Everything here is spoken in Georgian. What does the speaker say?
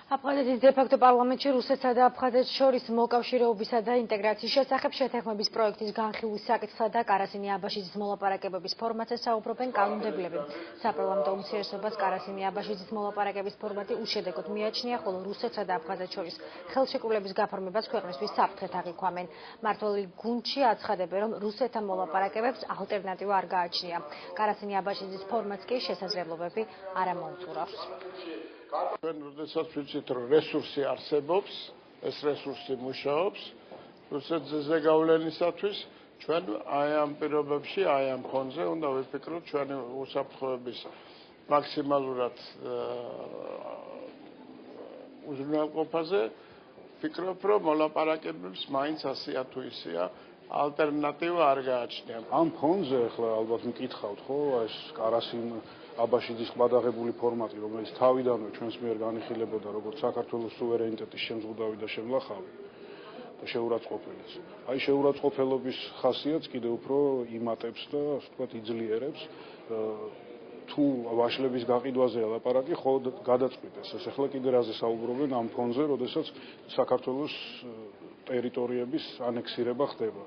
აფხაზეთის დე-ფაქტო პარლამენტში რუსეთსა და აფხაზეთს შორის მოკავშირეობისა და ინტეგრაციის შესახებ შეთანხმების პროექტის განხილვის საკითხსა და კარასინი აბაშიძის მოლაპარაკებების ფორმატზე საუბრობენ კანონმდებლები. საპარლამენტო უმცირესობას კარასინი აბაშიძის მოლაპარაკების ფორმატი უშედეგოდ მიაჩნია, ხოლო რუსეთსა და აფხაზეთს შორის ხელშეკრულების გაფორმებას ქვეყნისთვის საფრთხეთ აღიქვამენ. მმართველი გუნდში აცხადებენ, რომ რუსეთთან მოლაპარაკებებს ალტერნატივა არ გააჩნია. კარასინი აბაშიძის ფორმატს კი შესაძლებლობები არ ამოუწურავს. ჩვენ როდესაც ვიცით, რომ რესურსი არსებობს, ეს რესურსი მუშაობს, რუსეთზე გავლენისათვის ჩვენ აი ამ პირობებში, აი ამ ფონზე უნდა ვიფიქროთ ჩვენი უსაფრთხოების მაქსიმალურად უზრუნველყოფაზე. ვფიქრობ, რომ მოლაპარაკებებს მაინც ასეა თუ ისეა ალტერნატივა არ გააჩნია. ამ ფონზე ახლა ალბათ მკითხავთ, ხო, ეს კარასინ აბაშიძის ყბადაღებული ფორმატი, რომელიც თავიდანვე ჩვენს მიერ განიხილებოდა როგორც საქართველოს სუვერენიტეტის შემზღუდავი და შემლახავი და შეურაცხყოფელიც. აი შეურაცხყოფელობის ხასიათს კიდევ უფრო იმატებს და ასე ვთქვათ იძლიერებს. თუ ვაშლების გაყიდვაზე ლაპარაკი, ხო გადაწყვიტეს. ეს ახლა კიდე რაზე საუბრობენ ამ ფონზე, როდესაც საქართველოს ტერიტორიების ანექსირება ხდება.